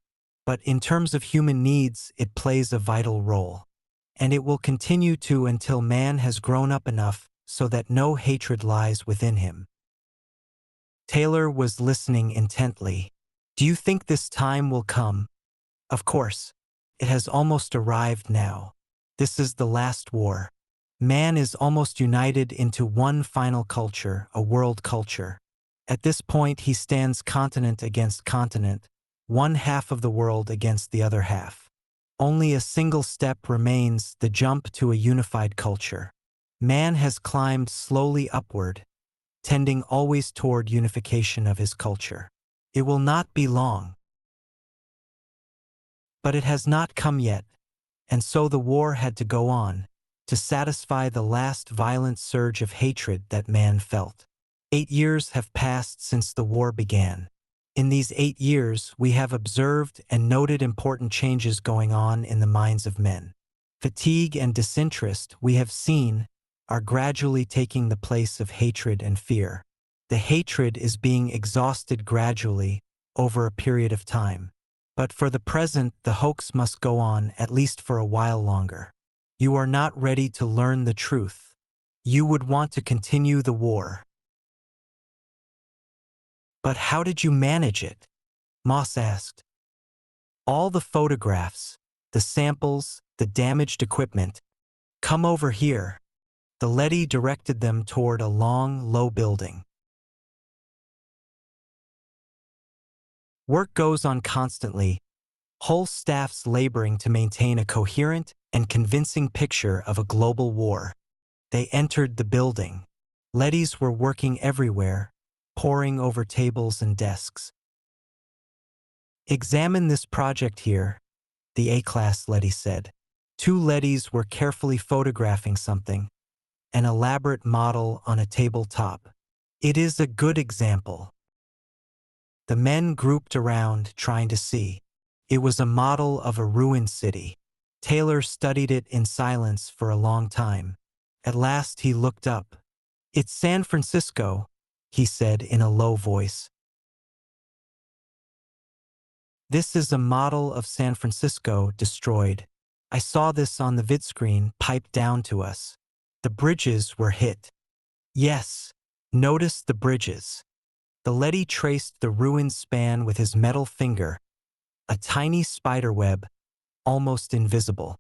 But in terms of human needs, it plays a vital role. And it will continue to until man has grown up enough so that no hatred lies within him. Taylor was listening intently. Do you think this time will come? Of course. It has almost arrived now. This is the last war. Man is almost united into one final culture, a world culture. At this point he stands continent against continent, one half of the world against the other half. Only a single step remains, the jump to a unified culture. Man has climbed slowly upward, tending always toward unification of his culture. It will not be long. But it has not come yet, and so the war had to go on, to satisfy the last violent surge of hatred that man felt. 8 years have passed since the war began. In these 8 years, we have observed and noted important changes going on in the minds of men. Fatigue and disinterest, we have seen, are gradually taking the place of hatred and fear. The hatred is being exhausted gradually over a period of time. But for the present, the hoax must go on at least for a while longer. You are not ready to learn the truth. You would want to continue the war. But how did you manage it? Moss asked. All the photographs, the samples, the damaged equipment. Come over here. The leady directed them toward a long, low building. Work goes on constantly, whole staffs laboring to maintain a coherent and convincing picture of a global war. They entered the building. Leadys were working everywhere, poring over tables and desks. Examine this project here, the A-class leady said. 2 leadys were carefully photographing something, an elaborate model on a tabletop. It is a good example. The men grouped around, trying to see. It was a model of a ruined city. Taylor studied it in silence for a long time. At last he looked up. It's San Francisco, he said in a low voice. This is a model of San Francisco destroyed. I saw this on the vidscreen piped down to us. The bridges were hit. Yes, notice the bridges. The leady traced the ruined span with his metal finger, a tiny spiderweb, almost invisible.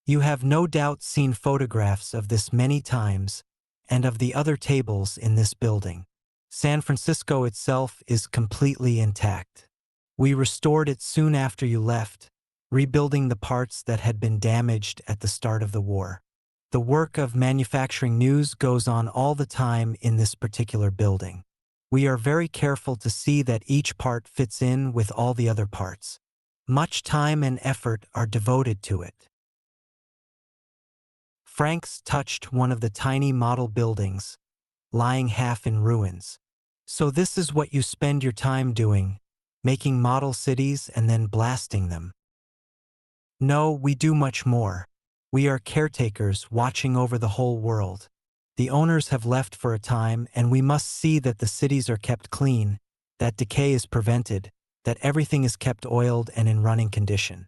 You have no doubt seen photographs of this many times, and of the other tables in this building. San Francisco itself is completely intact. We restored it soon after you left, rebuilding the parts that had been damaged at the start of the war. The work of manufacturing news goes on all the time in this particular building. We are very careful to see that each part fits in with all the other parts. Much time and effort are devoted to it. Franks touched one of the tiny model buildings, lying half in ruins. So this is what you spend your time doing, making model cities and then blasting them. No, we do much more. We are caretakers watching over the whole world. The owners have left for a time, and we must see that the cities are kept clean, that decay is prevented, that everything is kept oiled and in running condition.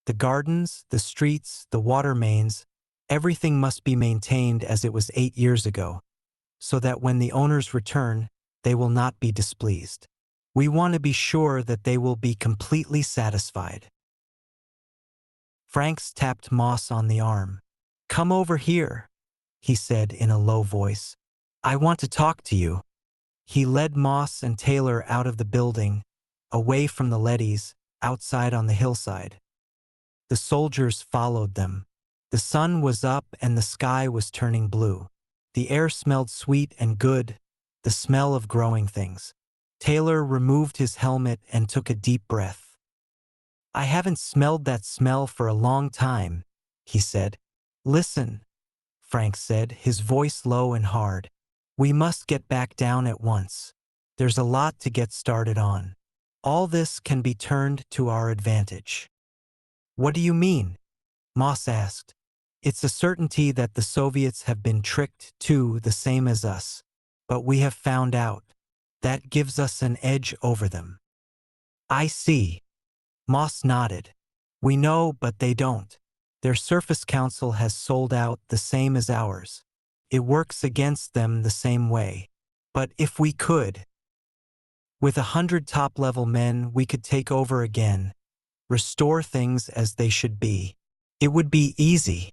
The gardens, the streets, the water mains, everything must be maintained as it was 8 years ago, so that when the owners return, they will not be displeased. We want to be sure that they will be completely satisfied. Franks tapped Moss on the arm. "Come over here," he said in a low voice. "I want to talk to you." He led Moss and Taylor out of the building, away from the leadys, outside on the hillside. The soldiers followed them. The sun was up and the sky was turning blue. The air smelled sweet and good, the smell of growing things. Taylor removed his helmet and took a deep breath. "I haven't smelled that smell for a long time," he said. "Listen," Frank said, his voice low and hard. "We must get back down at once. There's a lot to get started on. All this can be turned to our advantage." "What do you mean?" Moss asked. "It's a certainty that the Soviets have been tricked too, the same as us. But we have found out. That gives us an edge over them." "I see." Moss nodded. "We know, but they don't. Their Surface Council has sold out the same as ours. It works against them the same way. But if we could, with 100 top-level men, we could take over again, restore things as they should be. It would be easy."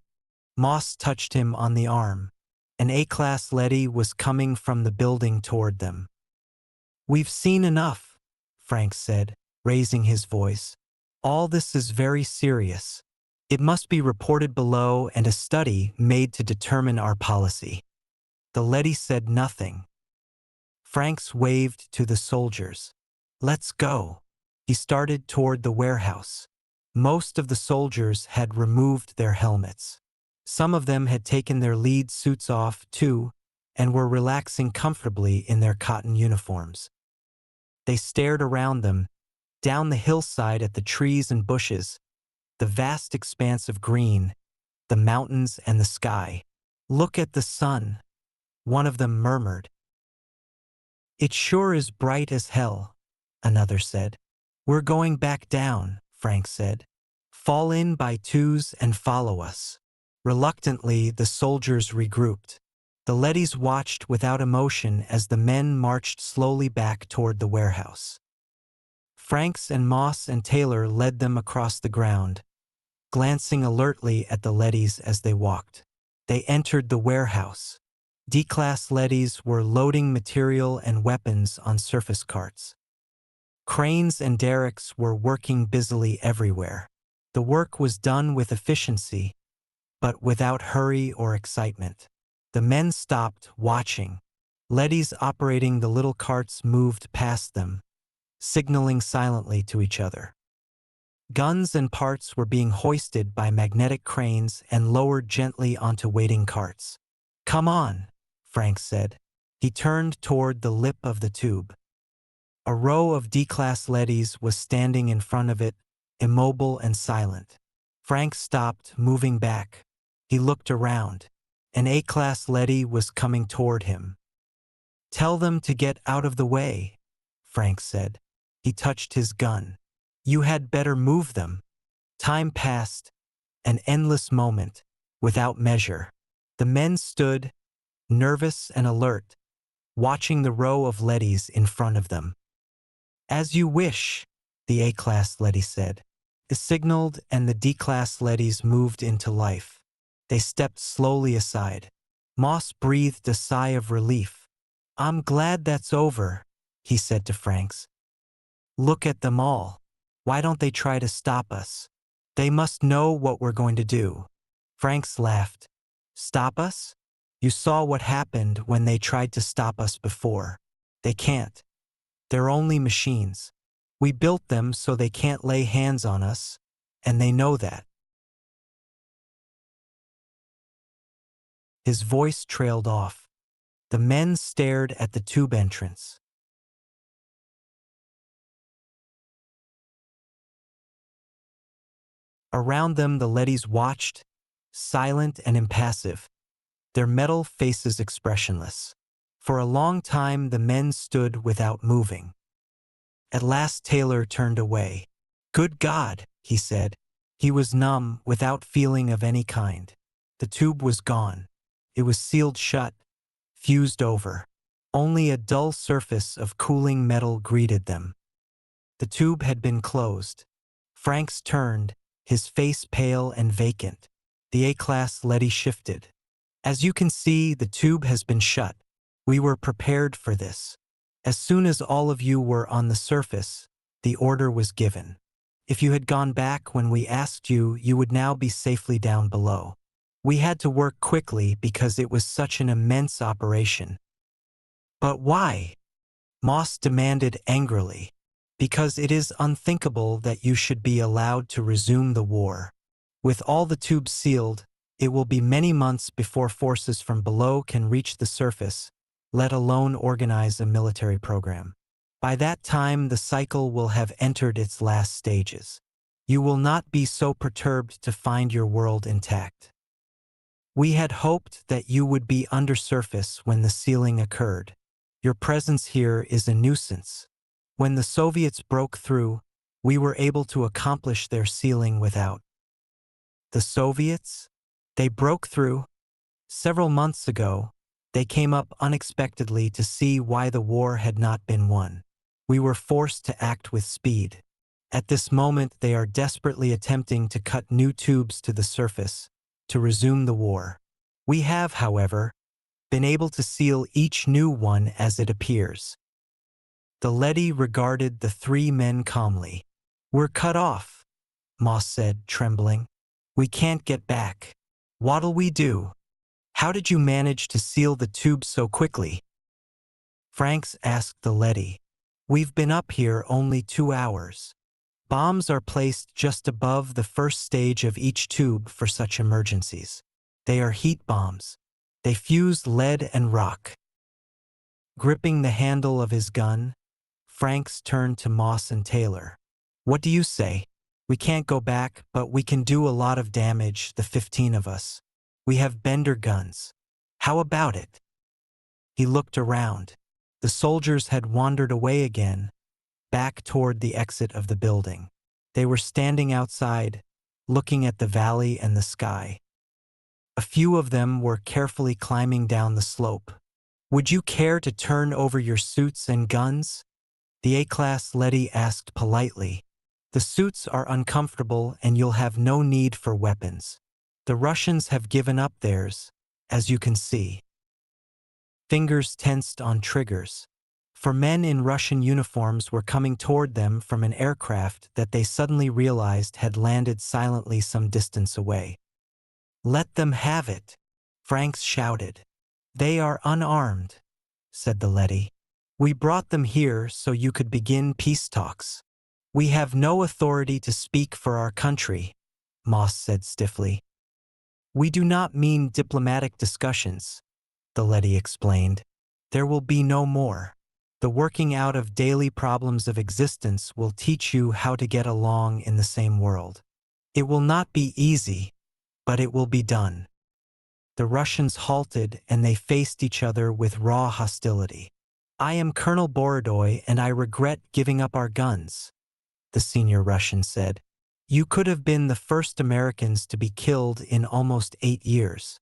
Moss touched him on the arm. An A-class leady was coming from the building toward them. "We've seen enough," Frank said, raising his voice. "All this is very serious. It must be reported below and a study made to determine our policy." The leady said nothing. Franks waved to the soldiers. "Let's go." He started toward the warehouse. Most of the soldiers had removed their helmets. Some of them had taken their lead suits off, too, and were relaxing comfortably in their cotton uniforms. They stared around them, down the hillside at the trees and bushes, the vast expanse of green, the mountains and the sky. "Look at the sun," one of them murmured. "It sure is bright as hell," another said. "We're going back down," Frank said. "Fall in by twos and follow us." Reluctantly, the soldiers regrouped. The leadys watched without emotion as the men marched slowly back toward the warehouse. Franks and Moss and Taylor led them across the ground, glancing alertly at the leadys as they walked. They entered the warehouse. D-class leadys were loading material and weapons on surface carts. Cranes and derricks were working busily everywhere. The work was done with efficiency, but without hurry or excitement. The men stopped, watching. Leadys operating the little carts moved past them, signaling silently to each other. Guns and parts were being hoisted by magnetic cranes and lowered gently onto waiting carts. "Come on," Frank said. He turned toward the lip of the tube. A row of D-class leadys was standing in front of it, immobile and silent. Frank stopped, moving back. He looked around. An A-class leady was coming toward him. "Tell them to get out of the way," Frank said. He touched his gun. "You had better move them." Time passed, an endless moment, without measure. The men stood, nervous and alert, watching the row of leadys in front of them. "As you wish," the A-class leady said. It signaled and the D-class leadys moved into life. They stepped slowly aside. Moss breathed a sigh of relief. "I'm glad that's over," he said to Franks. "Look at them all. Why don't they try to stop us? They must know what we're going to do." Franks laughed. "Stop us? You saw what happened when they tried to stop us before. They can't. They're only machines. We built them so they can't lay hands on us, and they know that." His voice trailed off. The men stared at the tube entrance. Around them the leadys watched, silent and impassive, their metal faces expressionless. For a long time the men stood without moving. At last Taylor turned away. "Good God," he said. He was numb, without feeling of any kind. The tube was gone. It was sealed shut, fused over. Only a dull surface of cooling metal greeted them. The tube had been closed. Franks turned, his face pale and vacant. The A-class leady shifted. As you can see, the tube has been shut. We were prepared for this. As soon as all of you were on the surface, the order was given. If you had gone back when we asked you, you would now be safely down below. We had to work quickly because it was such an immense operation. But why? Moss demanded angrily. Because it is unthinkable that you should be allowed to resume the war. With all the tubes sealed, it will be many months before forces from below can reach the surface, let alone organize a military program. By that time, the cycle will have entered its last stages. You will not be so perturbed to find your world intact. We had hoped that you would be undersurface when the sealing occurred. Your presence here is a nuisance. When the Soviets broke through, we were able to accomplish their sealing without. The Soviets? They broke through. Several months ago, they came up unexpectedly to see why the war had not been won. We were forced to act with speed. At this moment, they are desperately attempting to cut new tubes to the surface, to resume the war. We have, however, been able to seal each new one as it appears. The leady regarded the three men calmly. We're cut off, Moss said, trembling. We can't get back. What'll we do? How did you manage to seal the tube so quickly? Franks asked the leady. We've been up here only 2 hours. Bombs are placed just above the first stage of each tube for such emergencies. They are heat bombs. They fuse lead and rock. Gripping the handle of his gun, Franks turned to Moss and Taylor. What do you say? We can't go back, but we can do a lot of damage, the 15 of us. We have Bender guns. How about it? He looked around. The soldiers had wandered away again, back toward the exit of the building. They were standing outside, looking at the valley and the sky. A few of them were carefully climbing down the slope. Would you care to turn over your suits and guns? The A-class leady asked politely. The suits are uncomfortable and you'll have no need for weapons. The Russians have given up theirs, as you can see. Fingers tensed on triggers. For men in Russian uniforms were coming toward them from an aircraft that they suddenly realized had landed silently some distance away. Let them have it, Franks shouted. They are unarmed, said the leady. We brought them here so you could begin peace talks. We have no authority to speak for our country, Moss said stiffly. We do not mean diplomatic discussions, the leady explained. There will be no more. The working out of daily problems of existence will teach you how to get along in the same world. It will not be easy, but it will be done. The Russians halted and they faced each other with raw hostility. I am Colonel Borodoy and I regret giving up our guns, the senior Russian said. You could have been the first Americans to be killed in almost 8 years.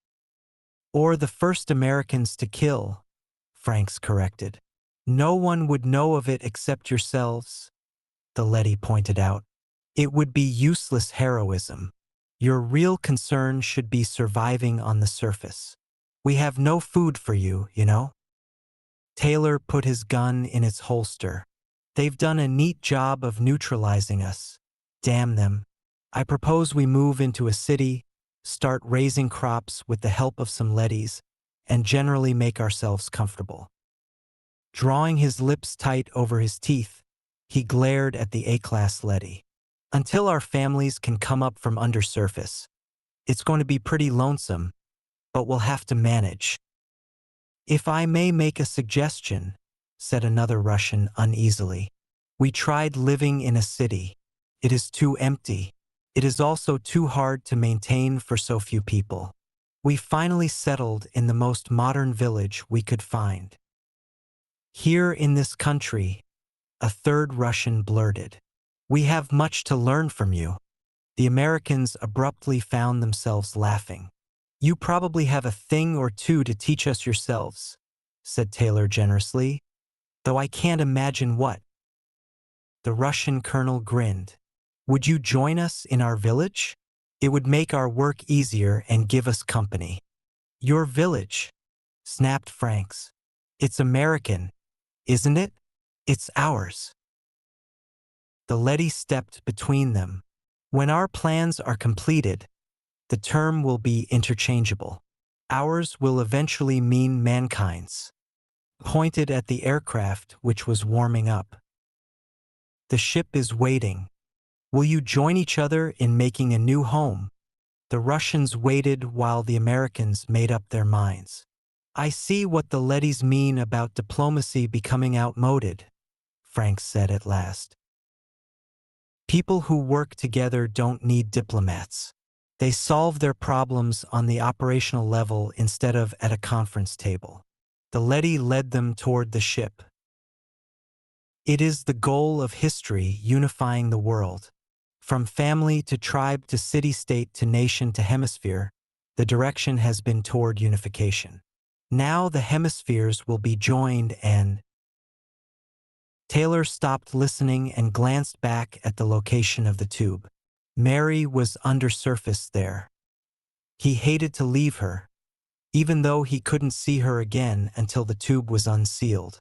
Or the first Americans to kill, Franks corrected. No one would know of it except yourselves, the leady pointed out. It would be useless heroism. Your real concern should be surviving on the surface. We have no food for you, you know? Taylor put his gun in its holster. They've done a neat job of neutralizing us. Damn them. I propose we move into a city, start raising crops with the help of some leadies, and generally make ourselves comfortable. Drawing his lips tight over his teeth, he glared at the A-class leady. Until our families can come up from undersurface, it's going to be pretty lonesome, but we'll have to manage. If I may make a suggestion, said another Russian uneasily. We tried living in a city. It is too empty. It is also too hard to maintain for so few people. We finally settled in the most modern village we could find. Here in this country, a third Russian blurted. We have much to learn from you. The Americans abruptly found themselves laughing. You probably have a thing or two to teach us yourselves, said Taylor generously, though I can't imagine what. The Russian colonel grinned. Would you join us in our village? It would make our work easier and give us company. Your village, snapped Franks. It's American, isn't it? It's ours. The leady stepped between them. When our plans are completed, the term will be interchangeable. Ours will eventually mean mankind's. Pointed at the aircraft which was warming up. The ship is waiting. Will you join each other in making a new home? The Russians waited while the Americans made up their minds. I see what the leadys mean about diplomacy becoming outmoded, Frank said at last. People who work together don't need diplomats. They solve their problems on the operational level instead of at a conference table. The leady led them toward the ship. It is the goal of history unifying the world. From family to tribe to city-state to nation to hemisphere, the direction has been toward unification. Now the hemispheres will be joined and… Taylor stopped listening and glanced back at the location of the tube. Mary was undersurface there. He hated to leave her, even though he couldn't see her again until the tube was unsealed.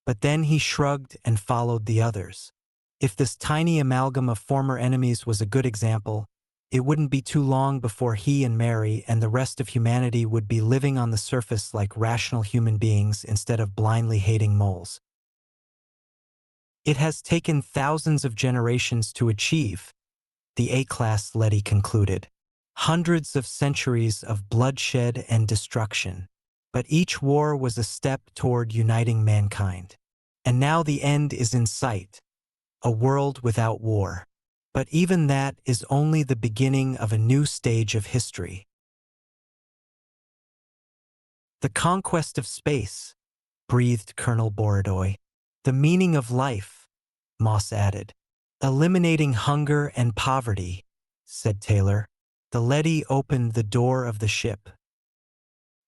But then he shrugged and followed the others. If this tiny amalgam of former enemies was a good example, it wouldn't be too long before he and Mary and the rest of humanity would be living on the surface like rational human beings instead of blindly hating moles. It has taken thousands of generations to achieve, the A-class leady concluded. Hundreds of centuries of bloodshed and destruction. But each war was a step toward uniting mankind. And now the end is in sight. A world without war. But even that is only the beginning of a new stage of history. The conquest of space, breathed Colonel Borodoy. The meaning of life, Moss added. Eliminating hunger and poverty, said Taylor. The leady opened the door of the ship.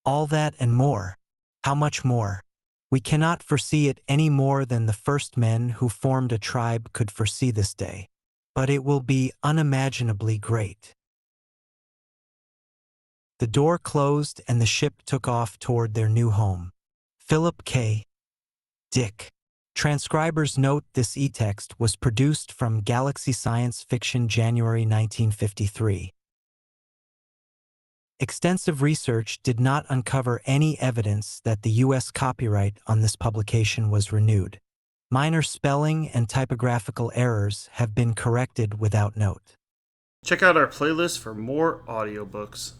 All that and more. How much more? We cannot foresee it any more than the first men who formed a tribe could foresee this day. But it will be unimaginably great. The door closed and the ship took off toward their new home. Philip K. Dick. Transcribers note this e-text was produced from Galaxy Science Fiction, January 1953. Extensive research did not uncover any evidence that the U.S. copyright on this publication was renewed. Minor spelling and typographical errors have been corrected without note. Check out our playlist for more audiobooks.